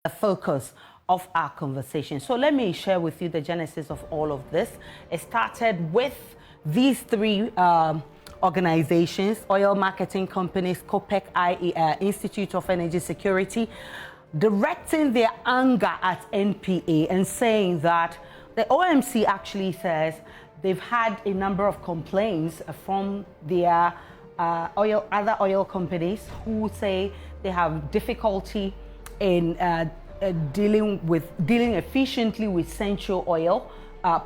the focus of our conversation. So let me share with you the genesis of all of this. It started with these three organizations, oil marketing companies, COPEC, Institute of Energy Security, directing their anger at NPA and saying that the OMC actually says they've had a number of complaints from their other oil companies who say they have difficulty in dealing efficiently with Sentuo oil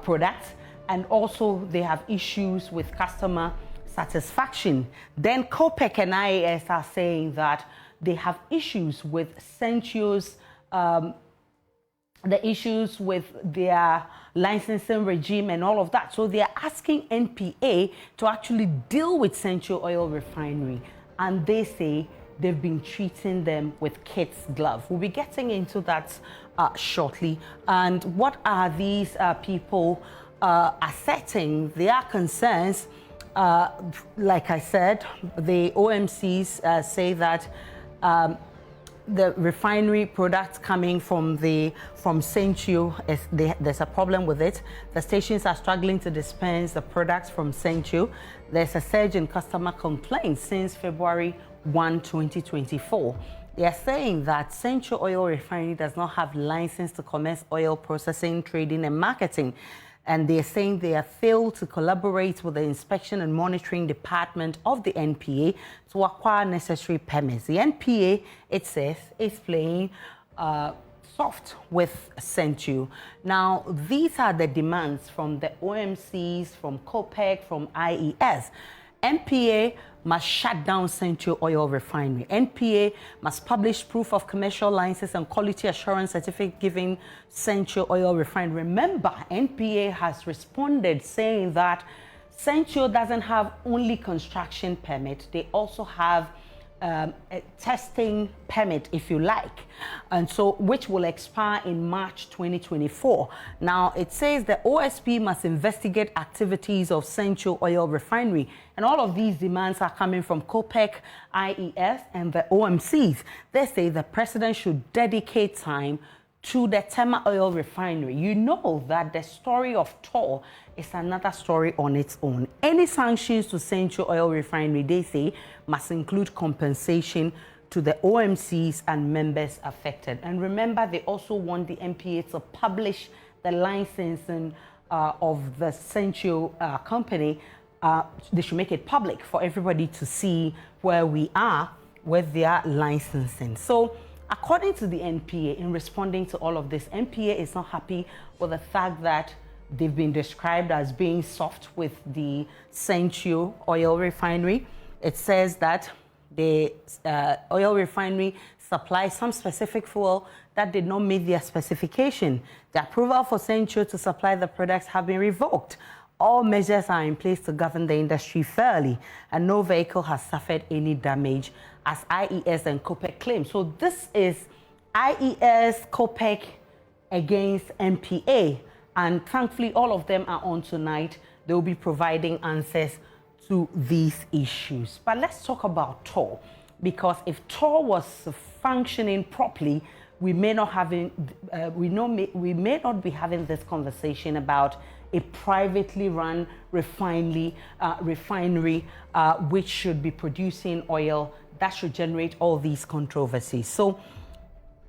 products, and also they have issues with customer satisfaction. Then COPEC and IAS are saying that they have issues with Sentuo's the issues with their licensing regime and all of that. So they are asking NPA to actually deal with Sentuo oil refinery, and they say they've been treating them with kid's glove. We'll be getting into that shortly. And what are these people asserting? Their concerns, like I said, the OMCs say that the refinery products coming from Sentuo, there's a problem with it. The stations are struggling to dispense the products from Sentuo. There's a surge in customer complaints since February 1, 2024. They are saying that Sentuo Oil Refinery does not have license to commence oil processing, trading, and marketing. And they're saying they have failed to collaborate with the Inspection and Monitoring Department of the NPA to acquire necessary permits. The NPA, it says, is playing soft with Sentuo. Now, these are the demands from the OMCs, from COPEC, from IES. NPA must shut down Sentuo Oil Refinery. NPA must publish proof of commercial license and quality assurance certificate giving Sentuo Oil Refinery. Remember, NPA has responded saying that Sentuo doesn't have only construction permit, they also have a testing permit, if you like, and so which will expire in March 2024. Now, it says the OSP must investigate activities of Sentuo Oil Refinery, and all of these demands are coming from COPEC, IES, and the OMCs. They say the president should dedicate time to the Tema Oil Refinery. You know that the story of Tor is another story on its own. Any sanctions to Sentuo Oil Refinery, they say, must include compensation to the OMCs and members affected. And remember, they also want the NPA to publish the licensing of the Sentuo company. They should make it public for everybody to see where we are with their licensing. So, according to the NPA, in responding to all of this, NPA is not happy with the fact that they've been described as being soft with the Sentuo Oil Refinery. It says that the oil refinery supplies some specific fuel that did not meet their specification. The approval for Sentuo to supply the products have been revoked. All measures are in place to govern the industry fairly, and no vehicle has suffered any damage, as IES and COPEC claim. So this is IES, COPEC against NPA, and thankfully all of them are on tonight. They will be providing answers to these issues. But let's talk about Tor, because if Tor was functioning properly, we may not be having this conversation about a privately run refinery which should be producing oil that should generate all these controversies. So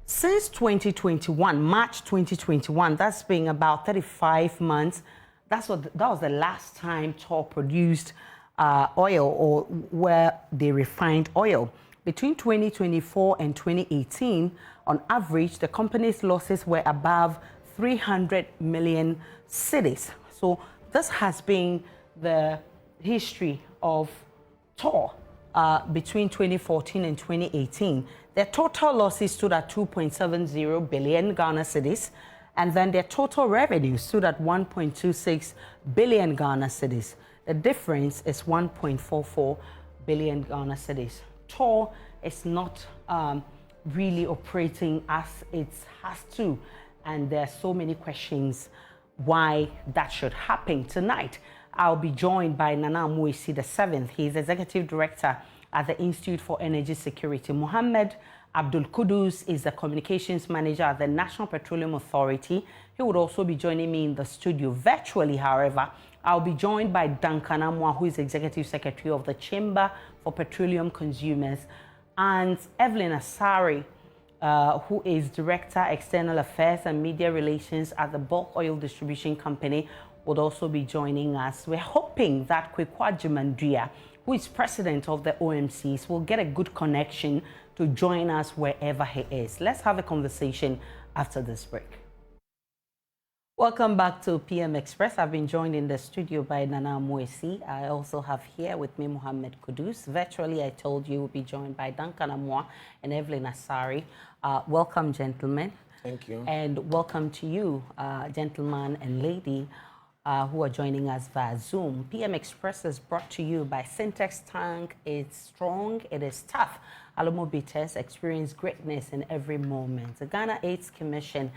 since 2021, March 2021, that's been about 35 months. That was the last time Tor produced oil, or where they refined oil. Between 2024 and 2018, on average, the company's losses were above 300 million cedis. So this has been the history of Tor between 2014 and 2018. Their total losses stood at 2.70 billion Ghana cedis, and then their total revenue stood at 1.26 billion Ghana cedis. The difference is 1.44 billion Ghana cedis. Tor is not really operating as it has to, and there are so many questions why that should happen. Tonight, I'll be joined by Nana Amoisi the 7th. He is Executive Director at the Institute for Energy Security. Mohammed Abdul Kudus is the communications manager at the National Petroleum Authority. He would also be joining me in the studio virtually. However, I'll be joined by Duncan Amwa, who is Executive Secretary of the Chamber for Petroleum Consumers, and Evelyn Asari, who is Director, External Affairs and Media Relations at the Bulk Oil Distribution Company, would also be joining us. We're hoping that Kwekwa Jumandria, who is President of the OMCs, will get a good connection to join us wherever he is. Let's have a conversation after this break. Welcome back to PM Express. I've been joined in the studio by Nana Mwesi. I also have here with me Mohammed Kudus. Virtually, I told you we'll be joined by Duncan Amwa and Evelyn Asari. Welcome, gentlemen. Thank you. And welcome to you, gentleman and lady, who are joining us via Zoom. PM Express is brought to you by Syntex Tank. It's strong, it is tough. Alomo Bitters experience greatness in every moment. The Ghana AIDS Commission,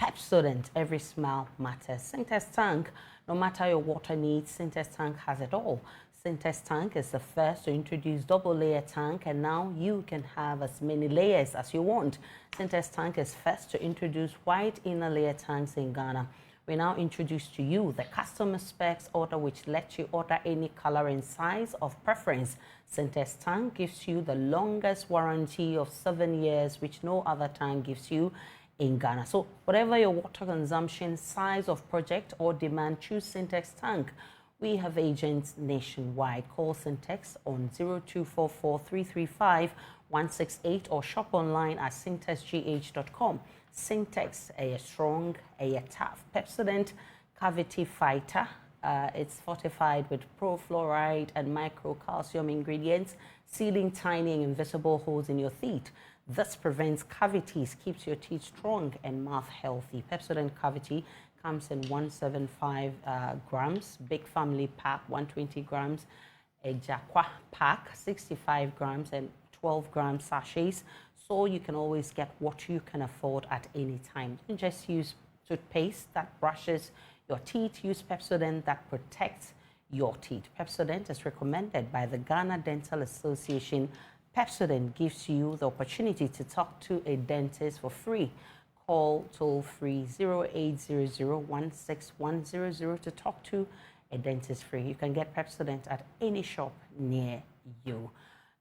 Pepsodent, every smile matters. Syntex Tank, no matter your water needs, Syntex Tank has it all. Syntex Tank is the first to introduce double layer tank, and now you can have as many layers as you want. Syntex Tank is first to introduce wide inner layer tanks in Ghana. We now introduce to you the customer specs order, which lets you order any color and size of preference. Syntex Tank gives you the longest warranty of 7 years, which no other tank gives you in Ghana. So whatever your water consumption, size of project or demand, choose Syntex Tank. We have agents nationwide. Call Syntex on 0244 335 168 or shop online at syntexgh.com. Syntex, a strong, a tough. Pepsodent Cavity Fighter. It's fortified with profluoride and microcalcium ingredients, sealing tiny and invisible holes in your teeth. This prevents cavities, keeps your teeth strong and mouth healthy. Pepsodent Cavity comes in 175 grams, big family pack 120 grams, a Jaqua pack 65 grams, and 12 gram sachets. So you can always get what you can afford at any time. Don't just use toothpaste that brushes your teeth. Use Pepsodent that protects your teeth. Pepsodent is recommended by the Ghana Dental Association. Pepsodent gives you the opportunity to talk to a dentist for free. Call toll-free 0800-16100 to talk to a dentist free. You can get Pepsodent at any shop near you.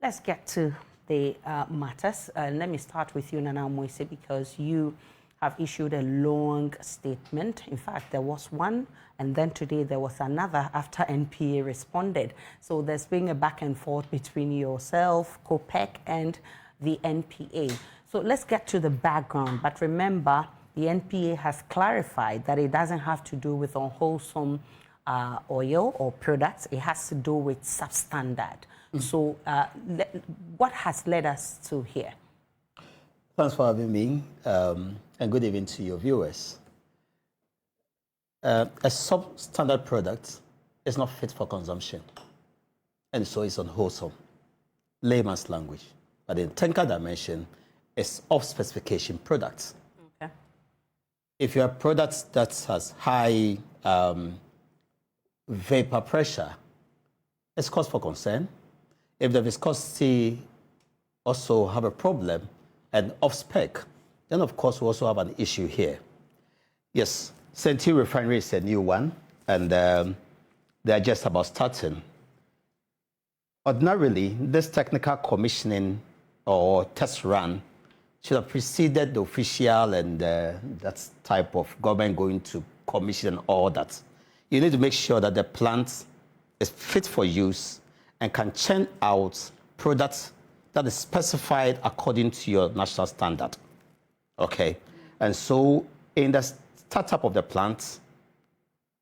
Let's get to the matters. Let me start with you, Nana Mwesi, because you have issued a long statement. In fact, there was one, and then today there was another after NPA responded. So there's been a back and forth between yourself, COPEC, and the NPA. So let's get to the background. But remember, the NPA has clarified that it doesn't have to do with unwholesome oil or products. It has to do with substandard. So what has led us to here? Thanks for having me, and good evening to your viewers. A substandard product is not fit for consumption, and so it's unwholesome, layman's language. But in technical dimension, it's off-specification products. Okay. If you have products that has high vapor pressure, it's cause for concern. If the viscosity also have a problem and off-spec, then of course we also have an issue here. Yes, Sentuo Refinery is a new one, and they're just about starting. Ordinarily, this technical commissioning or test run should have preceded the official and that type of government going to commission all that. You need to make sure that the plant is fit for use and can churn out products that is specified according to your national standard. Okay, and so in the startup of the plant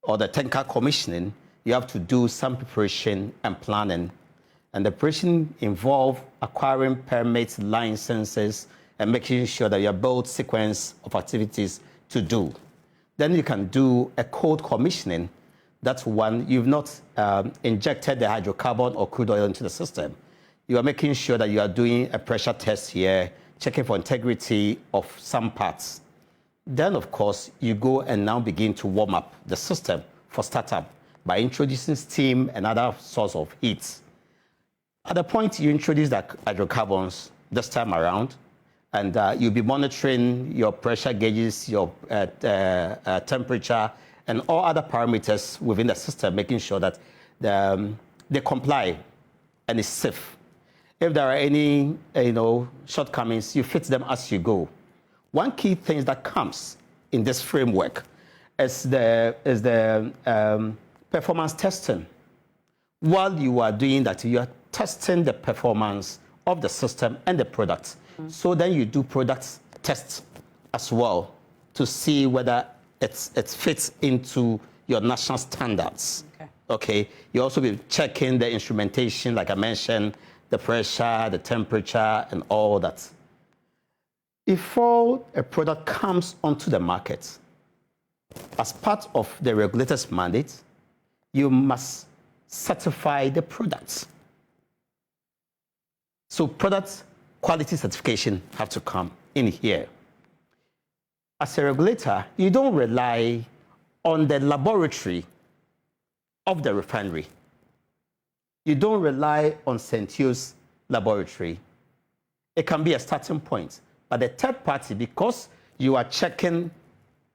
or the technical commissioning, you have to do some preparation and planning. And the preparation involve acquiring permits, licenses, and making sure that you have both sequence of activities to do. Then you can do a cold commissioning. That's one, you've not injected the hydrocarbon or crude oil into the system. You are making sure that you are doing a pressure test here, checking for integrity of some parts. Then, of course, you go and now begin to warm up the system for startup by introducing steam and other sorts of heat. At the point you introduce the hydrocarbons this time around, And you'll be monitoring your pressure gauges, your temperature, and all other parameters within the system, making sure that they comply and it's safe. If there are any shortcomings, you fix them as you go. One key thing that comes in this framework is the performance testing. While you are doing that, you are testing the performance of the system and the product. So then you do product tests as well to see whether it fits into your national standards. Okay. You also be checking the instrumentation, like I mentioned, the pressure, the temperature, and all that. Before a product comes onto the market, as part of the regulator's mandate, you must certify the products. So product quality certification have to come in here. As a regulator, you don't rely on the laboratory of the refinery. You don't rely on Sentuo's laboratory. It can be a starting point, but the third party, because you are checking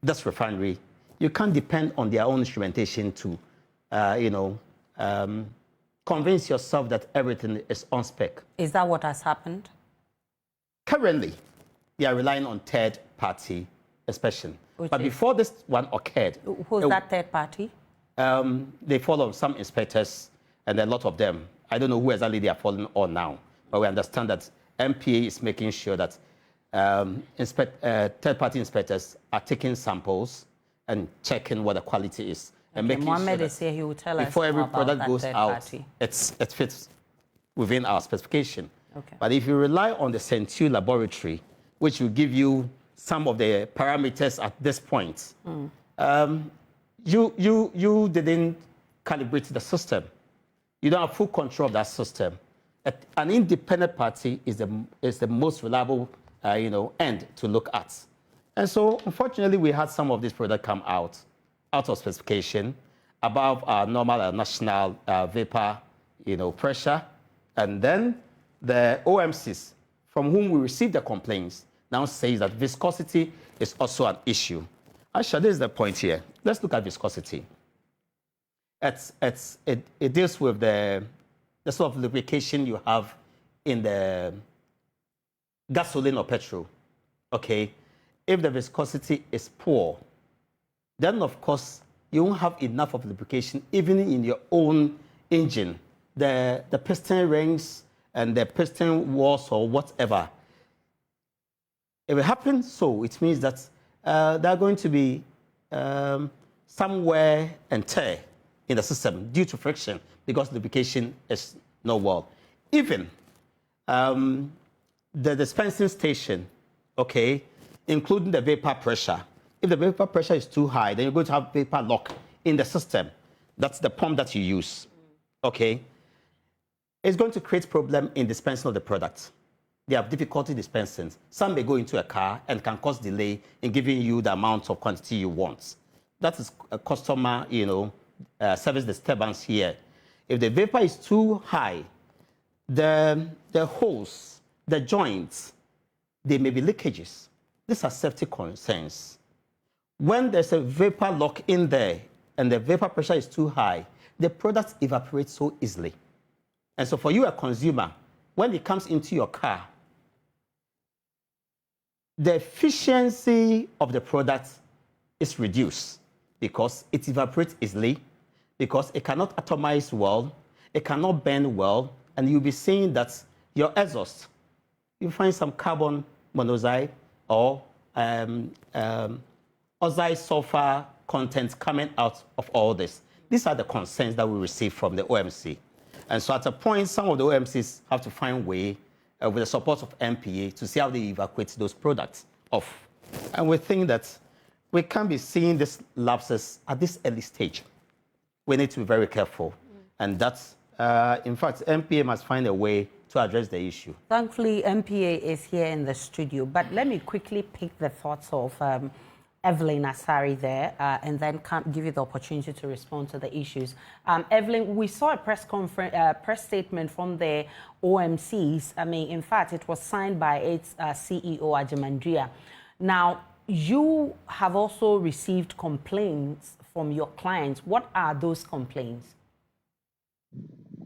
this refinery, you can't depend on their own instrumentation to, convince yourself that everything is on spec. Is that what has happened? Currently, they are relying on third-party inspection. But before this one occurred... Who's that third party? They follow some inspectors, and a lot of them. I don't know who exactly they are following on now, but we understand that MPA is making sure that third-party inspectors are taking samples and checking what the quality is. And making Mohammed sure is here, he will tell us before every about product goes out, party. it fits within our specification. Okay. But if you rely on the Sentuo laboratory, which will give you some of the parameters at this point, you didn't calibrate the system. You don't have full control of that system. An independent party is the most reliable, end to look at. And so, unfortunately, we had some of these products come out of specification, above our normal national vapor, pressure, and then the OMCs, from whom we received the complaints, now says that viscosity is also an issue. Aisha, this is the point here. Let's look at viscosity. It deals with the sort of lubrication you have in the gasoline or petrol. Okay, if the viscosity is poor, then of course you won't have enough of lubrication even in your own engine. The piston rings and the piston walls or whatever. If it happens so, it means that there are going to be some wear and tear in the system due to friction because lubrication is not well. Even the dispensing station, okay, including the vapor pressure. If the vapor pressure is too high, then you're going to have vapor lock in the system. That's the pump that you use, okay? It's going to create problem in dispensing of the product. They have difficulty dispensing. Some may go into a car and can cause delay in giving you the amount of quantity you want. That is a customer, service disturbance here. If the vapor is too high, the holes, the joints, there may be leakages. These are safety concerns. When there's a vapor lock in there and the vapor pressure is too high, the product evaporates so easily. And so for you, a consumer, when it comes into your car, the efficiency of the product is reduced because it evaporates easily, because it cannot atomize well, it cannot bend well, and you'll be seeing that your exhaust, you find some carbon monoxide or oxide sulfur content coming out of all this. These are the concerns that we receive from the OMC. And so at a point, some of the OMCs have to find a way, with the support of MPA, to see how they evacuate those products off. And we think that we can't be seeing these lapses at this early stage. We need to be very careful. And that's, in fact, MPA must find a way to address the issue. Thankfully, MPA is here in the studio, but let me quickly pick the thoughts of Evelyn Asari there, and then give you the opportunity to respond to the issues. Evelyn, we saw a press statement from the OMCs. I mean, in fact, it was signed by its CEO, Ajimandria. Now, you have also received complaints from your clients. What are those complaints?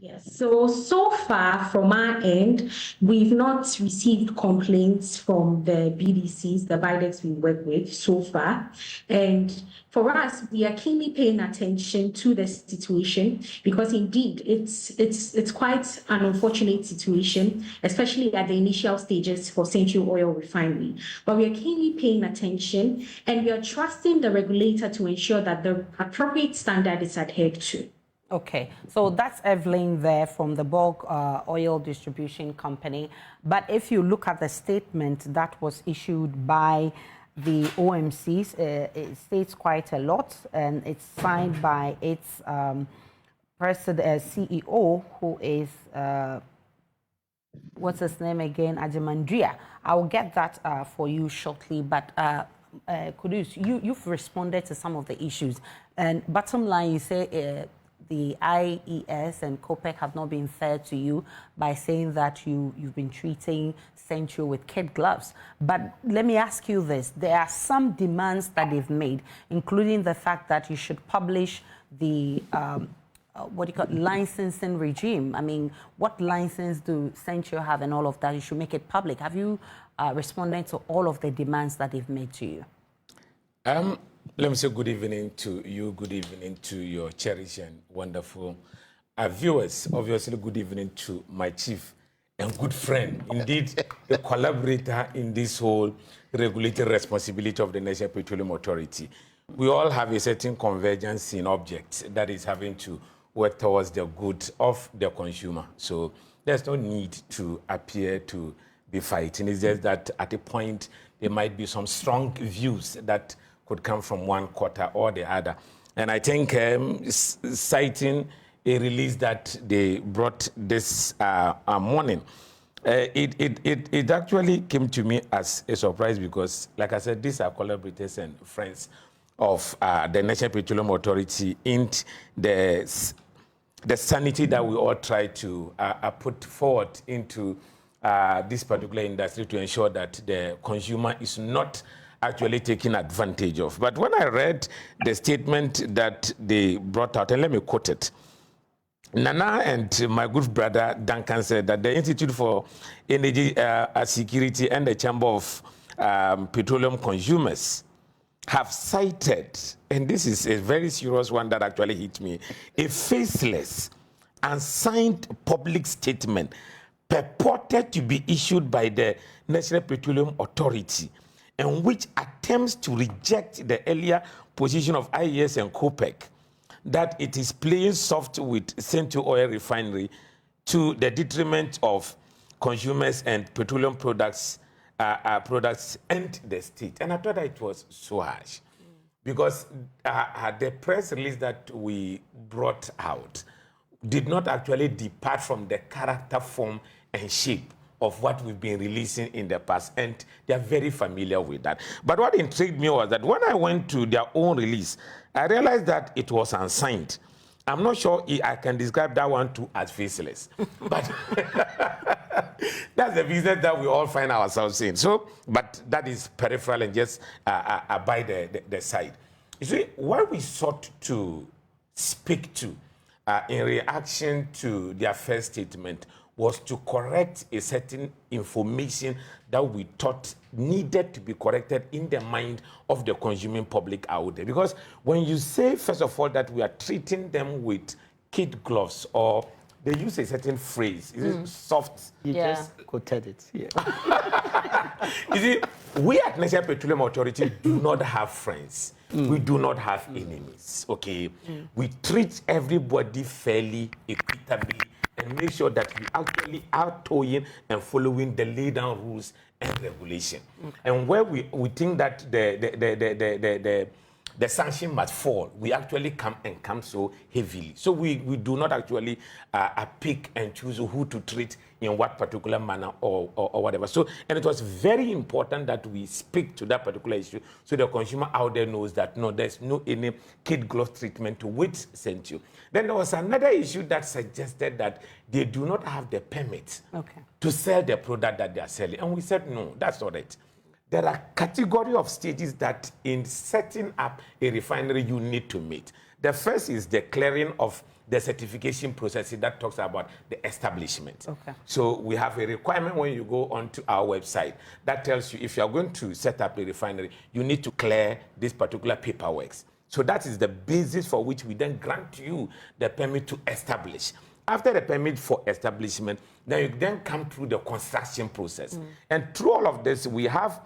Yes, so far from our end, we've not received complaints from the BDCs, the BIDEX we work with so far. And for us, we are keenly paying attention to the situation because indeed it's quite an unfortunate situation, especially at the initial stages for Sentuo Oil Refinery. But we are keenly paying attention and we are trusting the regulator to ensure that the appropriate standard is adhered to. Okay, so that's Evelyn there from the bulk oil distribution company. But if you look at the statement that was issued by the OMCs, it states quite a lot, and it's signed by its president, CEO, who is, what's his name again, Ajimandria. I'll get that for you shortly, but Kudus, you've responded to some of the issues. And bottom line, you say the IES and COPEC have not been fair to you by saying that you've been treating Sentuo with kid gloves. But let me ask you this. There are some demands that they've made, including the fact that you should publish the licensing regime. I mean, what license do Sentuo have and all of that? You should make it public. Have you responded to all of the demands that they've made to you? Let me say good evening to you, good evening to your cherished and wonderful viewers. Obviously, good evening to my chief and good friend, indeed, a collaborator in this whole regulatory responsibility of the National Petroleum Authority. We all have a certain convergence in objects that is having to work towards the good of the consumer. So there's no need to appear to be fighting. It's just that at a point, there might be some strong views that could come from one quarter or the other. And I think citing a release that they brought this morning, it actually came to me as a surprise because, like I said, these are collaborators and friends of the National Petroleum Authority in the sanity that we all try to put forward into this particular industry to ensure that the consumer is not actually taken advantage of. But when I read the statement that they brought out, and let me quote it, Nana and my good brother Duncan said that the Institute for Energy Security and the Chamber of Petroleum Consumers have cited, and this is a very serious one that actually hit me, a faceless and signed public statement purported to be issued by the National Petroleum Authority, and which attempts to reject the earlier position of IES and COPEC that it is playing soft with Sentuo Oil Refinery to the detriment of consumers and petroleum products and the state. And I thought that it was so harsh because the press release that we brought out did not actually depart from the character, form, and shape of what we've been releasing in the past, and they're very familiar with that. But what intrigued me was that when I went to their own release, I realized that it was unsigned. I'm not sure I can describe that one too as faceless, but that's the business that we all find ourselves in. So, but that is peripheral and just by the side. You see, what we sought to speak to in reaction to their first statement was to correct a certain information that we thought needed to be corrected in the mind of the consuming public out there. Because when you say, first of all, that we are treating them with kid gloves, or they use a certain phrase, is it soft? You just quoted it. Yeah. You see, we at National Petroleum Authority do not have friends. We do not have enemies, okay? We treat everybody fairly, equitably, and make sure that we actually are toeing and following the laid-down rules and regulation. And where we think that the sanction must fall, we actually come so heavily. So we do not actually pick and choose who to treat in what particular manner or whatever. So, and it was very important that we speak to that particular issue so the consumer out there knows that no, there's no any kid glove treatment with Sentuo. Then there was another issue that suggested that they do not have the permit to sell the product that they are selling. And we said, no, that's not it. There are category of stages that in setting up a refinery you need to meet. The first is the clearing of the certification process that talks about the establishment. So we have a requirement when you go onto our website that tells you if you are going to set up a refinery, you need to clear this particular paperwork. So that is the basis for which we then grant you the permit to establish. After the permit for establishment, then you then come through the construction process. And through all of this, we have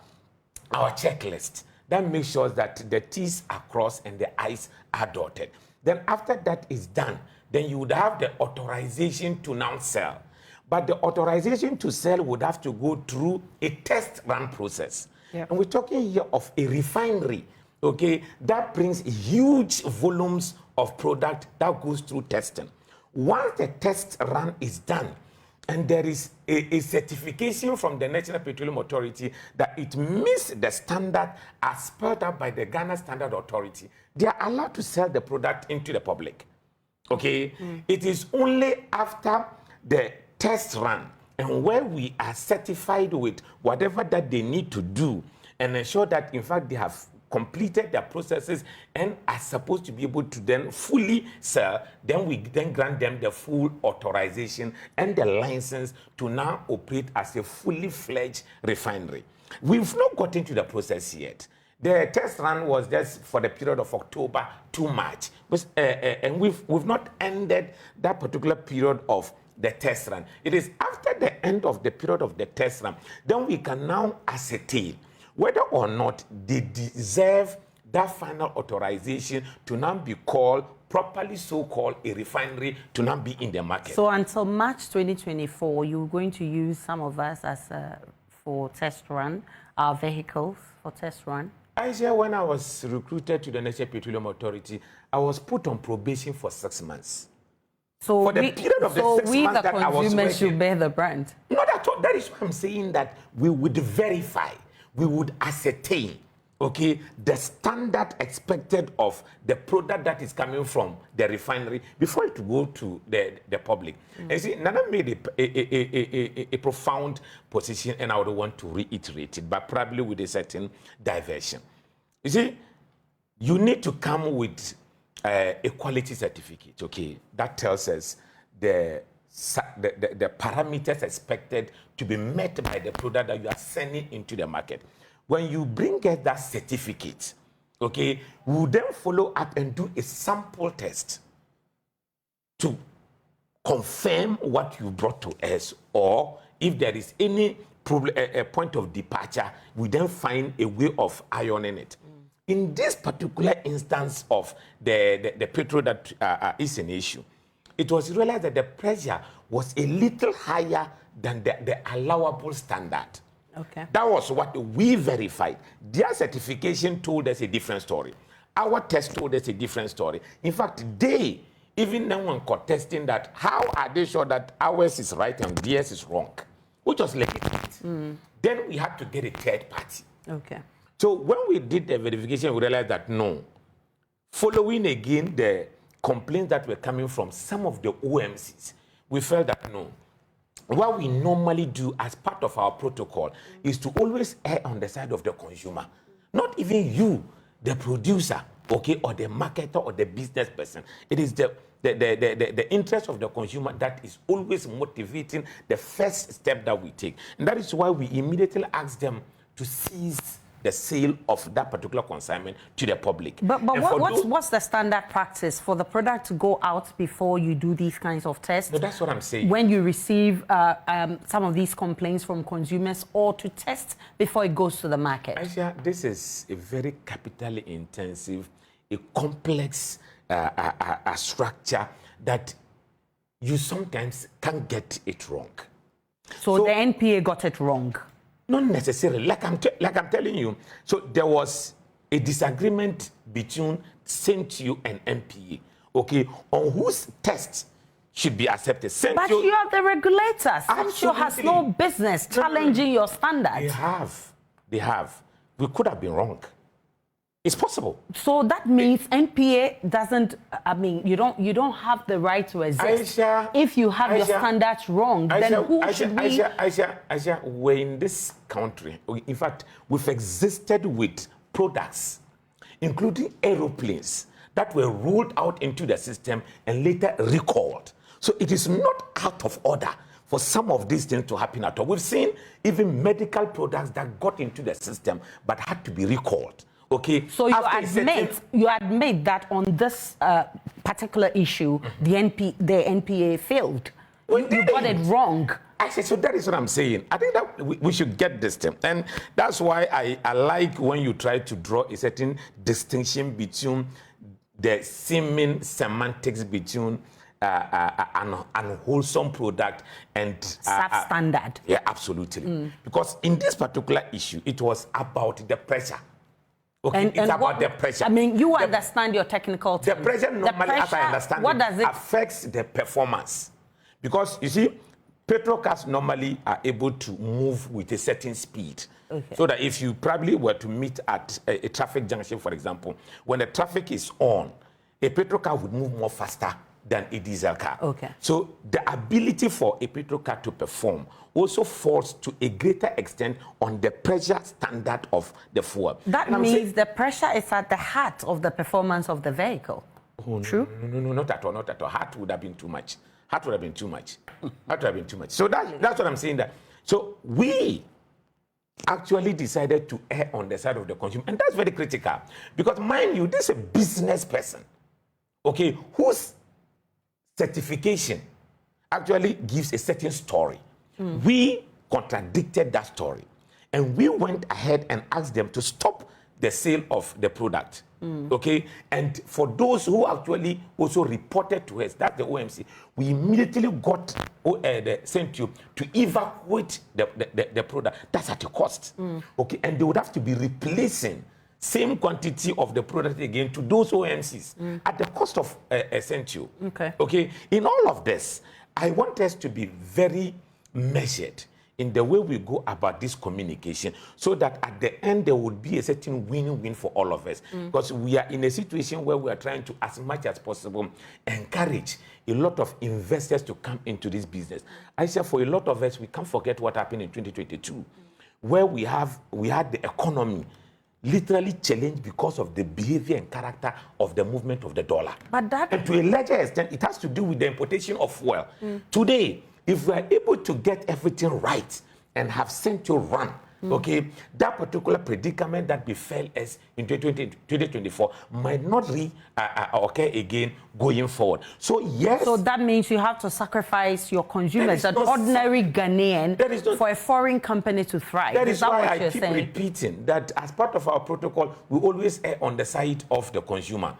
our checklist that makes sure that the T's are crossed and the I's are dotted. Then after that is done, then you would have the authorization to now sell. But the authorization to sell would have to go through a test run process. And we're talking here of a refinery, okay, that brings huge volumes of product that goes through testing. Once the test run is done, and there is a certification from the National Petroleum Authority that it meets the standard as spelled out by the Ghana Standard Authority, they are allowed to sell the product into the public. Okay? It is only after the test run and where we are certified with whatever that they need to do and ensure that, in fact, they have completed their processes and are supposed to be able to then fully sell, then we then grant them the full authorization and the license to now operate as a fully fledged refinery. We've not got into the process yet. The test run was just for the period of October to March. And we've not ended that particular period of the test run. It is after the end of the period of the test run, then we can now ascertain whether or not they deserve that final authorization to now be called, properly so-called, a refinery to now be in the market. So until March 2024, you're going to use some of us as for test run, our vehicles for test run? Aisha, when I was recruited to the National Petroleum Authority, I was put on probation for 6 months. So for the period of the 6 months that I was working, we, the consumers, should bear the brand? Not at all. That is why I'm saying that we would verify, we would ascertain, okay, the standard expected of the product that is coming from the refinery before it go to the public. And see, Nana made a profound position, and I would want to reiterate it, but probably with a certain diversion. You see, you need to come with a quality certificate, okay, that tells us the parameters expected to be met by the product that you are sending into the market. When you bring us that certificate, okay, we will then follow up and do a sample test to confirm what you brought to us, or if there is any problem, a point of departure, we then find a way of ironing it. In this particular instance of the petrol that is an issue, it was realized that the pressure was a little higher than the allowable standard. Okay. That was what we verified. Their certification told us a different story. Our test told us a different story. In fact, they, even no one contesting that, how are they sure that ours is right and theirs is wrong? Which was legitimate. Then we had to get a third party. Okay. So when we did the verification, we realized that no. Following again the complaints that were coming from some of the OMCs, we felt that no. What we normally do as part of our protocol is to always err on the side of the consumer. Not even you, the producer, okay, or the marketer or the business person. It is the interest of the consumer that is always motivating the first step that we take. And that is why we immediately ask them to cease the sale of that particular consignment to the public. But what's the standard practice for the product to go out before you do these kinds of tests? No, that's what I'm saying. When you receive some of these complaints from consumers, or to test before it goes to the market? Aisha, this is a very capitally intensive, a complex structure that you sometimes can get it wrong. So the NPA got it wrong? Not necessarily. Like I'm telling you. So there was a disagreement between Sentuo and NPA, okay, on whose test should be accepted. Sentuo, but you are the regulator. Sentuo has no business challenging your standards. They have. We could have been wrong. It's possible. So that means NPA doesn't. I mean, you don't have the right to resist. Aisha, if you have your standards wrong, then who should we? Aisha, we're in this country. In fact, we've existed with products, including aeroplanes, that were rolled out into the system and later recalled. So it is not out of order for some of these things to happen at all. We've seen even medical products that got into the system but had to be recalled. Okay. So you admit that on this particular issue, the NPA failed. You got it wrong. Actually, so that is what I'm saying. I think that we should get this thing. And that's why I like when you try to draw a certain distinction between the seeming semantics between an unwholesome product and substandard. Yeah, absolutely. Because in this particular issue, it was about the pressure. Okay, it's about the pressure. I mean, you understand your technical terms. The pressure normally, as I understand it, affects the performance. Because, you see, petrol cars normally are able to move with a certain speed. Okay. So that if you probably were to meet at a traffic junction, for example, when the traffic is on, a petrol car would move more faster than a diesel car. Okay. So the ability for a petrol car to perform also falls to a greater extent on the pressure standard of the fuel. That means the pressure is at the heart of the performance of the vehicle. Oh, true? No, not at all, not at all. Heart would have been too much. Heart would have been too much. Heart would have been too much. So that's what I'm saying. That so we actually decided to err on the side of the consumer, and that's very critical because, mind you, this is a business person, okay, whose certification actually gives a certain story. We contradicted that story, and we went ahead and asked them to stop the sale of the product. Okay, and for those who actually also reported to us, that's the OMC, we immediately got the Sentuo to evacuate the product. That's at a cost. Okay, and they would have to be replacing same quantity of the product again to those OMCs at the cost of Sentuo. Okay, in all of this, I want us to be very measured in the way we go about this communication so that at the end there would be a certain win-win for all of us. Because we are in a situation where we are trying to, as much as possible, encourage a lot of investors to come into this business. I say for a lot of us, we can't forget what happened in 2022, where we had the economy literally challenged because of the behavior and character of the movement of the dollar. But that, and to a larger extent, it has to do with the importation of fuel. Today, if we are able to get everything right and have Sentuo run, okay, that particular predicament that befell us in 2024 might not occur again going forward. So yes. So that means you have to sacrifice your consumers, an ordinary Ghanaian, for a foreign company to thrive. That is why I keep repeating that as part of our protocol, we always err on the side of the consumer.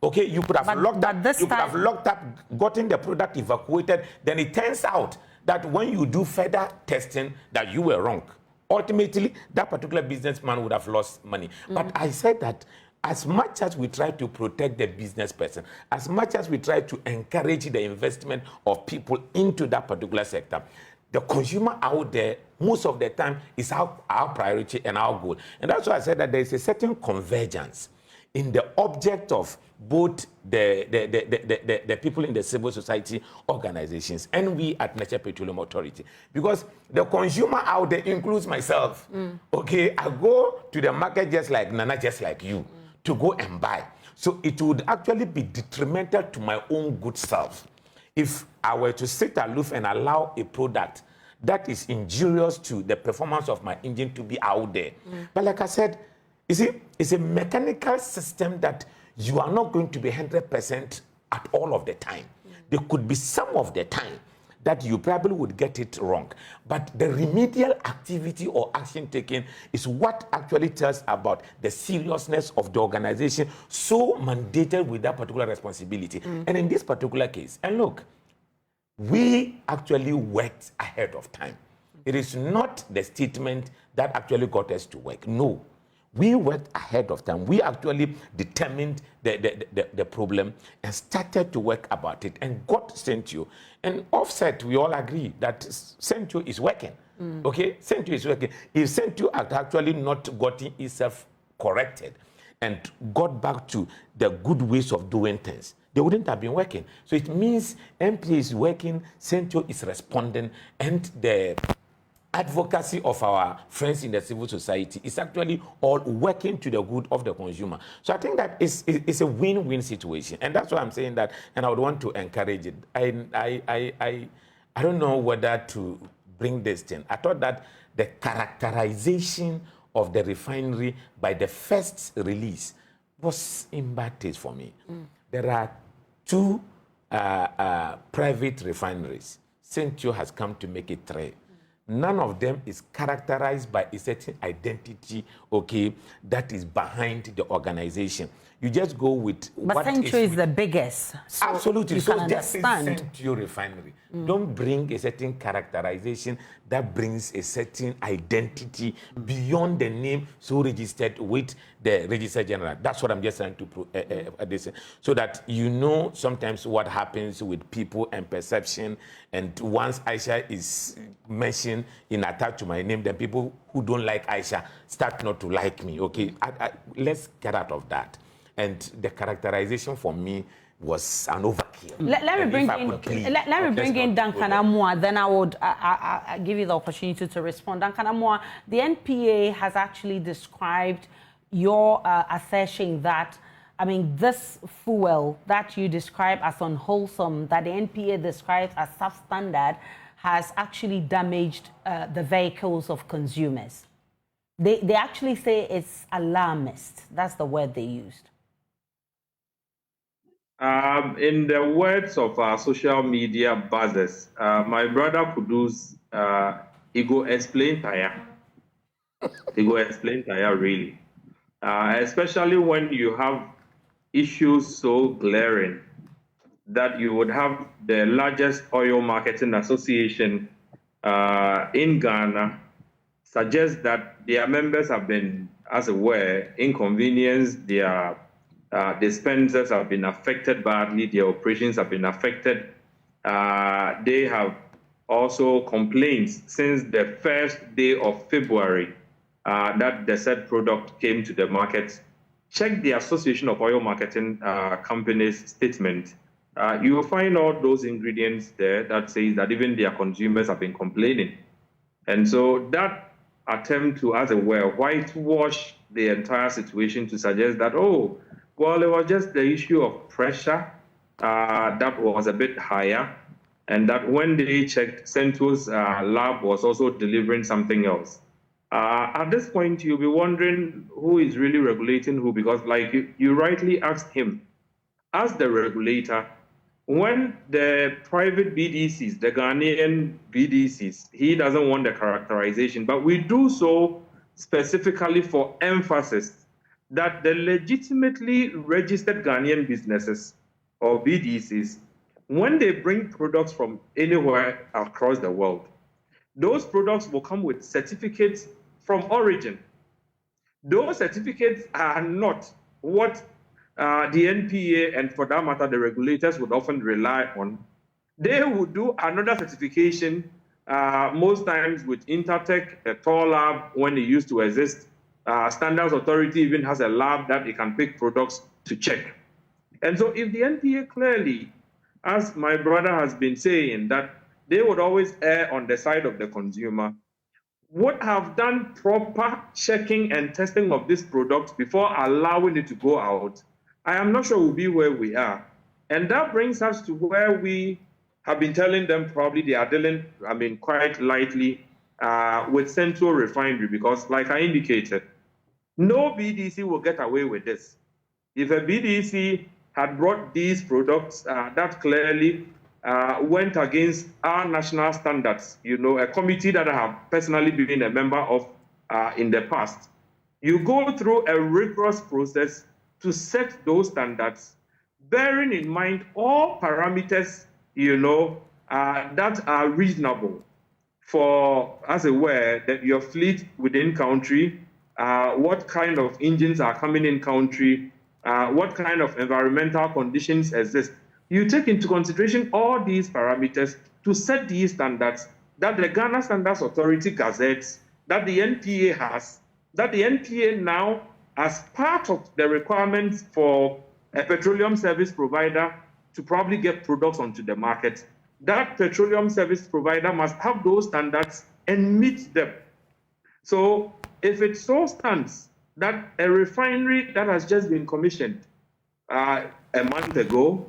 Okay, you could have locked up, gotten the product evacuated. Then it turns out that when you do further testing, that you were wrong. Ultimately, that particular businessman would have lost money. But I said that as much as we try to protect the business person, as much as we try to encourage the investment of people into that particular sector, the consumer out there, most of the time, is our priority and our goal. And that's why I said that there is a certain convergence in the object of both the people in the civil society organizations and we at National Petroleum Authority. Because the consumer out there includes myself. Okay, I go to the market just like Nana, just like you, to go and buy. So it would actually be detrimental to my own good self if I were to sit aloof and allow a product that is injurious to the performance of my engine to be out there. But like I said, you see, it's a mechanical system that you are not going to be 100% at all of the time. There could be some of the time that you probably would get it wrong. But the remedial activity or action taken is what actually tells about the seriousness of the organization so mandated with that particular responsibility. And in this particular case, and look, we actually worked ahead of time. It is not the statement that actually got us to work. No. We worked ahead of time. We actually determined the problem and started to work about it and got Sentuo. And offset, we all agree that Sentuo is working. Okay, Sentuo is working. If Sentuo had actually not gotten itself corrected and got back to the good ways of doing things, they wouldn't have been working. So it means MPA is working, Sentuo is responding, and the advocacy of our friends in the civil society is actually all working to the good of the consumer. So I think that it's a win-win situation, and that's why I'm saying that, and I would want to encourage it. I don't know whether to bring this thing. I thought that the characterization of the refinery by the first release was in bad taste for me. There are two private refineries. Sentuo has come to make it 3. None of them is characterized by a certain identity, okay, that is behind the organization. You just go with but what Sentuo is the biggest. So absolutely. You So can just understand. Sentuo refinery. Don't bring a certain characterization that brings a certain identity beyond the name so registered with the Register General. That's what I'm just trying to so that you know sometimes what happens with people and perception. And once Aisha is mentioned in attached to my name, then people who don't like Aisha start not to like me. Okay, let's get out of that. And the characterization for me was an overkill. Let me bring in Duncan Amoah, then I would give you the opportunity to respond. Duncan Amoah, the NPA has actually described your assertion that, I mean, this fuel that you describe as unwholesome, that the NPA describes as substandard, has actually damaged the vehicles of consumers. They actually say it's alarmist. That's the word they used. In the words of our social media buzzers, my brother Kudus, he go explain tire. He go explain tire really. Especially when you have issues so glaring that you would have the largest oil marketing association in Ghana suggest that their members have been, as it were, inconvenienced, their dispensers have been affected badly, their operations have been affected. They have also complaints since the first day of February that the said product came to the market. Check the Association of Oil Marketing Companies statement. You will find all those ingredients there that says that even their consumers have been complaining. And so that attempt to, as it were, whitewash the entire situation to suggest that, oh, well, it was just the issue of pressure that was a bit higher, and that when they checked, Sentuo's lab was also delivering something else. At this point, you'll be wondering who is really regulating who, because like you rightly asked him, as the regulator, when the private BDCs, the Ghanaian BDCs, he doesn't want the characterization, but we do so specifically for emphasis that the legitimately registered Ghanaian businesses or BDCs, when they bring products from anywhere across the world, those products will come with certificates from origin. Those certificates are not what the NPA and, for that matter, the regulators would often rely on. They would do another certification, most times with Intertech, a Tor lab, when it used to exist. Standards Authority even has a lab that it can pick products to check. And so if the NPA clearly, as my brother has been saying, that they would always err on the side of the consumer, would have done proper checking and testing of this product before allowing it to go out, I am not sure we'll be where we are. And that brings us to where we have been telling them probably they are dealing, I mean, quite lightly with Sentuo Refinery, because like I indicated, no BDC will get away with this. If a BDC had brought these products that clearly went against our national standards, you know, a committee that I have personally been a member of in the past, you go through a rigorous process to set those standards, bearing in mind all parameters, you know, that are reasonable for, as it were, that your fleet within country, what kind of engines are coming in country, what kind of environmental conditions exist. You take into consideration all these parameters to set these standards that the Ghana Standards Authority gazettes, that the NPA has, that the NPA now, as part of the requirements for a petroleum service provider to probably get products onto the market, that petroleum service provider must have those standards and meet them. So if it so stands that a refinery that has just been commissioned a month ago,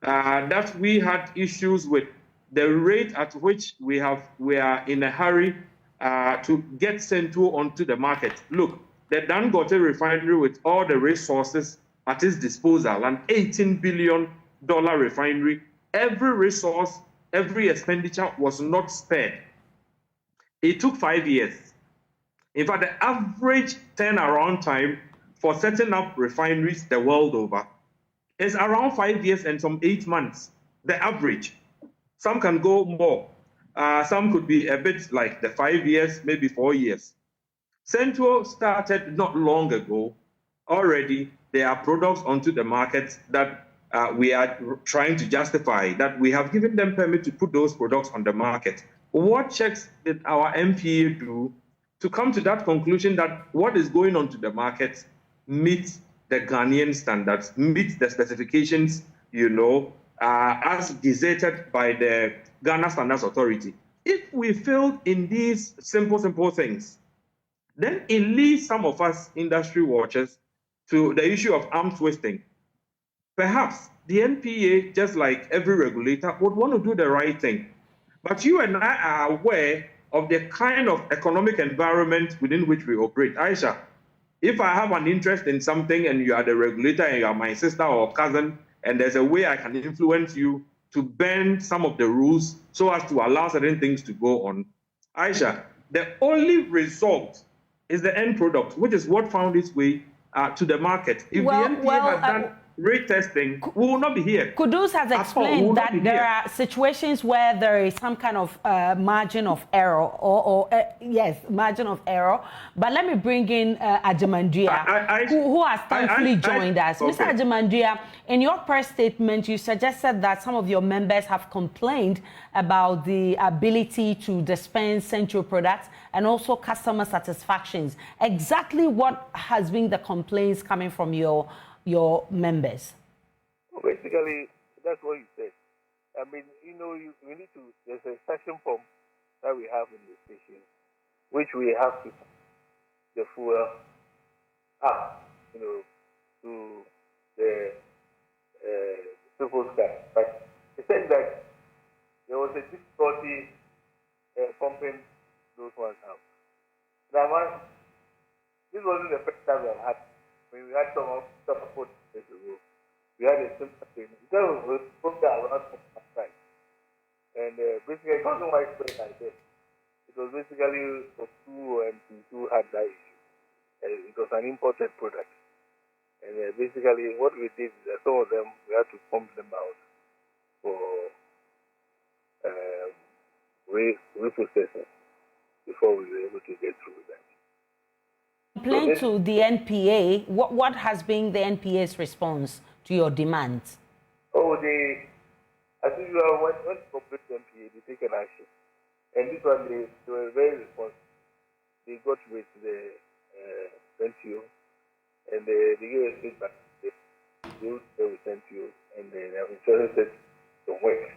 that we had issues with the rate at which we are in a hurry to get Sentuo onto the market. Look, the Dangote refinery with all the resources at its disposal, an $18 billion refinery, every resource, every expenditure was not spared. It took 5 years. In fact, the average turnaround time for setting up refineries the world over is around 5 years and some 8 months, the average. Some can go more. Some could be a bit like the 5 years, maybe 4 years. Sentuo started not long ago. Already, there are products onto the market that we are trying to justify, that we have given them permit to put those products on the market. What checks did our MPA do to come to that conclusion that what is going on to the market meets the Ghanaian standards, meets the specifications, as gazetted by the Ghana Standards Authority? If we failed in these simple things, then it leads some of us industry watchers to the issue of arm twisting. Perhaps the NPA, just like every regulator, would want to do the right thing. But you and I are aware of the kind of economic environment within which we operate. Aisha, if I have an interest in something and you are the regulator and you are my sister or cousin, and there's a way I can influence you to bend some of the rules so as to allow certain things to go on, Aisha, the only result is the end product, which is what found its way to the market. If the NPA had done rate testing, we will not be here. Kudus has explained that there are situations where there is some kind of margin of error, yes, margin of error. But let me bring in Ajamandia, who has thankfully joined us. Okay. Mr. Ajamandia, in your press statement, you suggested that some of your members have complained about the ability to dispense Sentuo products and also customer satisfactions. Exactly what has been the complaints coming from your members? Well, basically, that's what you said. I mean, we need to, there's a section form that we have in the station, which we have to the fuel up, to the civil sky. But it said that there was a difficulty pumping those ones out. Now, this wasn't the first time we had. When we had some put years ago, we had a similar thing. That was from the around side. And basically, it wasn't widespread like this. It was basically for two MPs who had that issue. It was an imported product. And basically, what we did is that some of them, we had to pump them out for reprocessing before we were able to get through with that. Complaint to the NPA. What has been the NPA's response to your demands? Oh, as usual, when you complain to NPA, they take an action. And this one, they were very responsive. They got with the Sentuo, and they gave us feedback. They will send you, and they have interested to work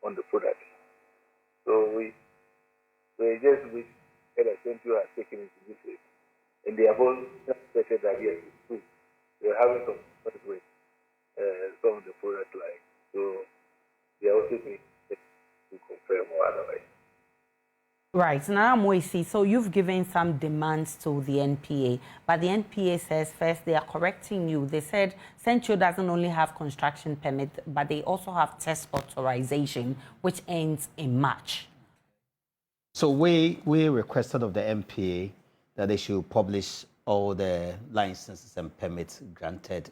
on the product. So we just wish that Sentuo has taken it to this way. And they have all expected that, yes, it's true. They're having some fun with some of the product line. So they are also going to confirm or otherwise. Right. Now, Moisi, so you've given some demands to the NPA, but the NPA says first they are correcting you. They said Sentuo doesn't only have construction permit, but they also have test authorization, which ends in March. So we requested of the NPA that they should publish all the licenses and permits granted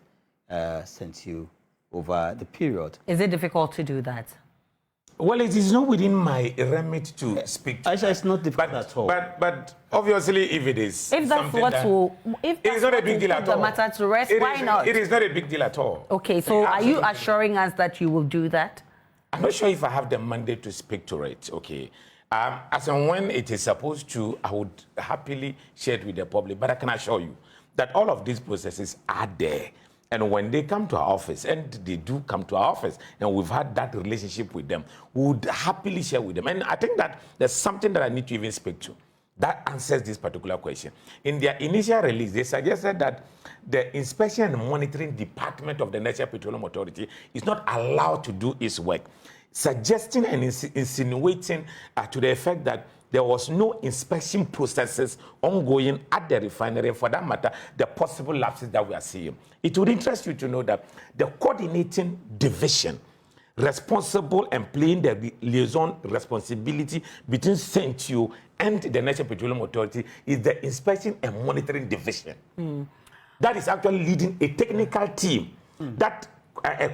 Sentuo over the period. Is it difficult to do that? Well, it is not within my remit to speak to. Aisha, it's not difficult at all. But obviously, if it is, If that's what will, if it that's is not a what big will deal put at the all. matter to rest, why not? It is not a big deal at all. Okay, so are you Absolutely. assuring us that you will do that? I'm not sure if I have the mandate to speak to it. Okay, as and when it is supposed to, I would happily share it with the public. But I can assure you that all of these processes are there. And when they come to our office, and they do come to our office, and we've had that relationship with them, we would happily share with them. And I think that there's something that I need to even speak to that answers this particular question. In their initial release, they suggested that the Inspection and Monitoring Department of the National Petroleum Authority is not allowed to do its work, suggesting and insinuating to the effect that there was no inspection processes ongoing at the refinery, and for that matter, the possible lapses that we are seeing. It would interest you to know that the coordinating division responsible and playing the liaison responsibility between Sentuo and the National Petroleum Authority is the Inspection and Monitoring Division. That is actually leading a technical team that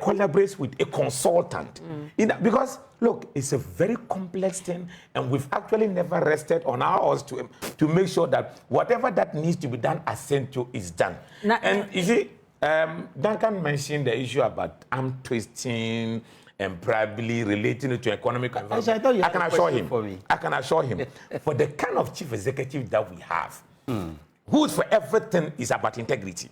collaborates with a consultant. Because, look, it's a very complex thing, and we've actually never rested on ours to make sure that whatever that needs to be done at Sentuo is done. And you see, Duncan mentioned the issue about arm twisting and probably relating it to economic environment. I can assure him, for the kind of chief executive that we have, who's for everything is about integrity.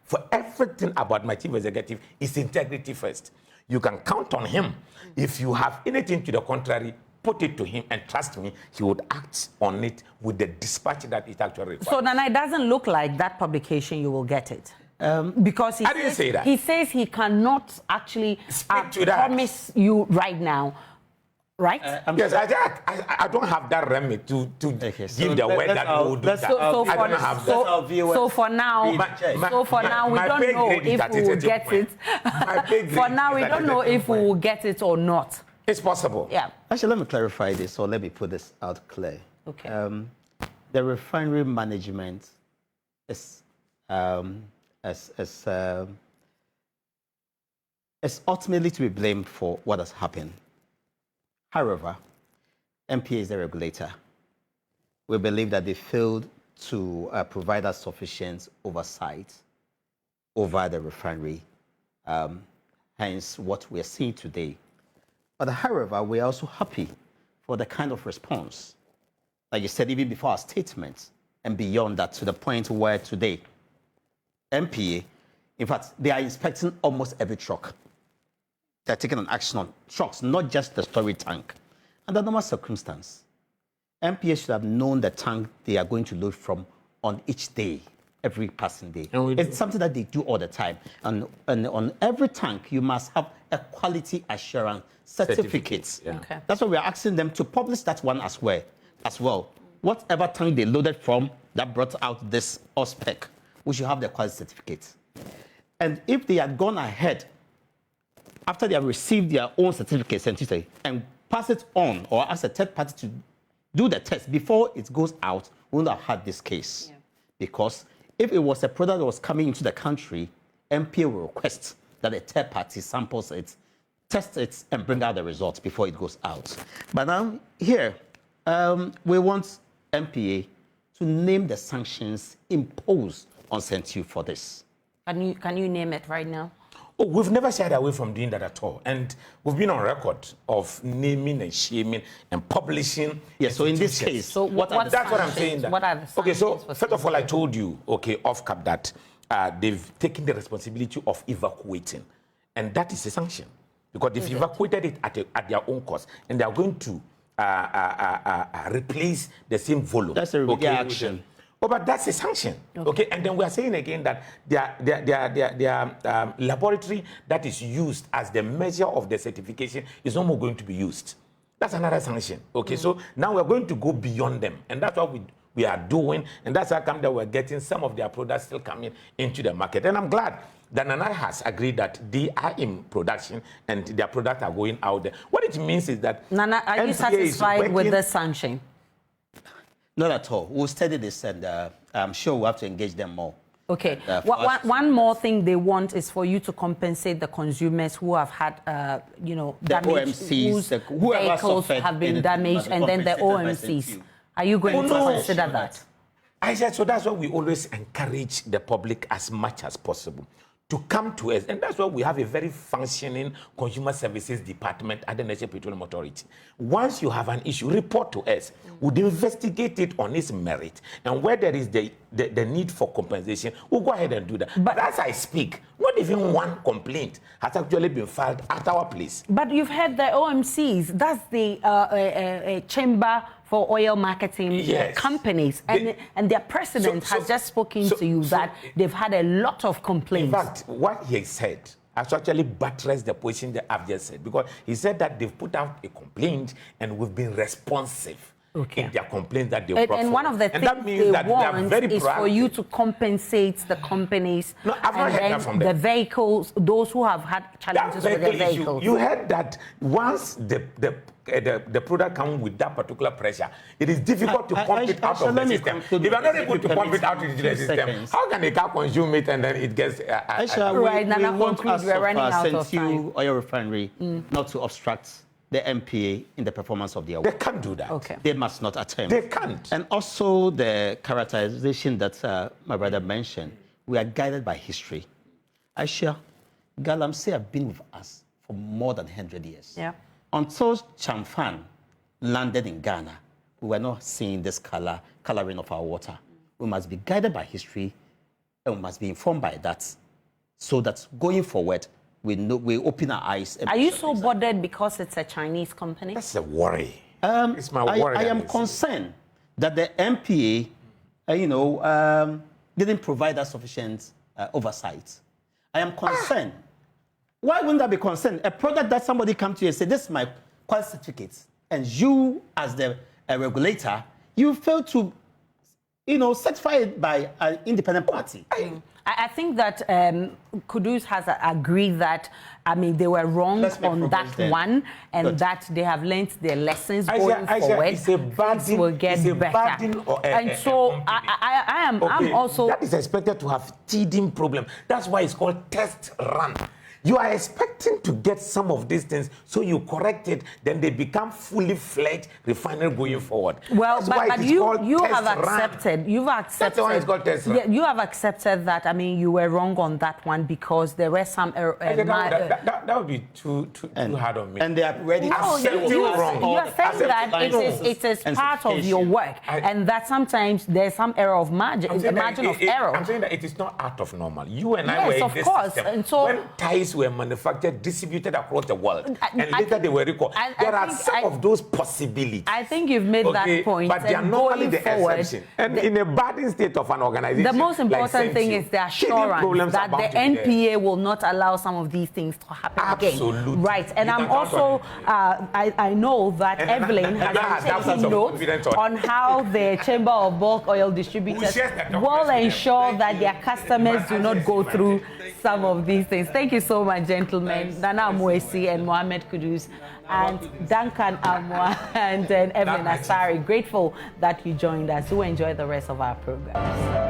For everything about my chief executive is integrity first. You can count on him. If you have anything to the contrary, put it to him, and trust me, he would act on it with the dispatch that it actually requires. So, Nana, it doesn't look like that publication you will get it. Because I didn't say that. He says he cannot actually promise you right now. Right? Yes, I don't have that remit to give the word that we will do that. So I don't have that. So for now, we don't know if we will get it. For now, we don't know if we will get it or not. It's possible. Yeah. Actually, let me clarify this, or let me put this out clear. Okay. The refinery management is ultimately to be blamed for what has happened. However, MPA is the regulator. We believe that they failed to provide us sufficient oversight over the refinery, hence what we are seeing today. But however, we are also happy for the kind of response, like you said, even before our statement, and beyond that, to the point where today, MPA, in fact, they are inspecting almost every truck. They're taking an action on trucks, not just the storage tank. Under normal circumstance, MPA should have known the tank they are going to load from on each day, every passing day. It's something that they do all the time. And on every tank, you must have a quality assurance certificate. Yeah. Okay. That's why we are asking them to publish that one as well. Whatever tank they loaded from that brought out this spec, we should have the quality certificate. And if they had gone ahead after they have received their own certificate and pass it on or ask a third party to do the test before it goes out, we wouldn't have had this case. Yeah. Because if it was a product that was coming into the country, MPA will request that a third party samples it, test it, and bring out the results before it goes out. But now here, we want MPA to name the sanctions imposed on Sentuo for this. Can you name it right now? Oh, we've never shied away from doing that at all. And we've been on record of naming and shaming and publishing. Yes, so in this case, so that's what I'm saying. What are the okay, so sanctions first of all, I told you, off cap, that they've taken the responsibility of evacuating. And that is a sanction. Because they've evacuated it at their own cost. And they are going to replace the same volume. That's a remedial action. Oh, but that's a sanction, okay? And then we are saying again that their laboratory that is used as the measure of the certification is no more going to be used. That's another sanction, okay? So now we're going to go beyond them, and that's what we are doing, and that's how come that we're getting some of their products still coming into the market. And I'm glad that Nana has agreed that they are in production and their products are going out there. What it means is that Nana, are you satisfied with the sanction? Not at all. We'll study this, and I'm sure we'll have to engage them more. Okay. One more thing they want is for you to compensate the consumers who have had, damage, whose vehicles have been damaged, and then the OMCs. Are you going to consider that? I said, so that's why we always encourage the public as much as possible to come to us. And that's why we have a very functioning consumer services department at the National Petroleum Authority. Once you have an issue, report to us. We'll investigate it on its merit. And where there is the need for compensation, we'll go ahead and do that. But as I speak, not even one complaint has actually been filed at our place. But you've heard the OMCs, that's the chamber for oil marketing companies, and their president has just spoken to you that they've had a lot of complaints. In fact, what he said has actually buttressed the position that I've just said, because he said that they've put out a complaint and we've been responsive in their complaint that they brought and one of the things they want is for you to compensate the companies and the vehicles, those who have had challenges with their vehicles. You heard that once the product comes with that particular pressure, it is difficult to pump it out of the system. If you're not able to pump it out into the system, how can a car consume it and then it gets... Aisha, we want us of Sentuo Oil Refinery not to obstruct the MPA in the performance of their work. They can't do that. Okay. They must not attempt. They can't. And also the characterization that my brother mentioned, we are guided by history. Aisha, Galamsey have been with us for more than 100 years. Yeah. Until Chamfan landed in Ghana, we were not seeing this coloring of our water. We must be guided by history and we must be informed by that, so that going forward, we open our eyes. Are you so bothered because it's a Chinese company? That's a worry. It's my worry. I am concerned that the MPA, didn't provide us sufficient oversight. I am concerned. Why wouldn't I be concerned? A product that somebody comes to you and say, this is my quality certificate, and you, as the regulator, you fail to, certify it by an independent party. I think that Kudus has agreed that, they were wrong on that one, and that they have learned their lessons going forward. Things will get better. And so I'm also... That is expected to have teething problem. That's why it's called test run. You are expecting to get some of these things, so you correct it, then they become fully fledged refinery going forward. Well, but you have accepted. You've accepted. That's why it's called test run. Yeah, you have accepted that. You were wrong on that one because there were some. That would be too hard on me. And they are ready. No, you are saying that it is part of your work, and that sometimes there's some error of margin of error. I'm saying that it is not out of normal. You and I were in this system. And so when ties were manufactured, distributed across the world, and later they were recalled. There are some of those possibilities. I think you've made that point. But they are normally the exception. And in a budding state of an organization, the most important thing is the assurance that the NPA will not allow some of these things to happen again. Right. And I'm also, I know that Evelyn has taken notes on how the Chamber of Bulk Oil Distributors will ensure that their customers do not go through some of these things. Thank you so much, gentlemen. Nana Amwesi and Mohammed Kudus and Duncan Amwa and Evelyn Asari. Grateful that you joined us. Do enjoy the rest of our programs.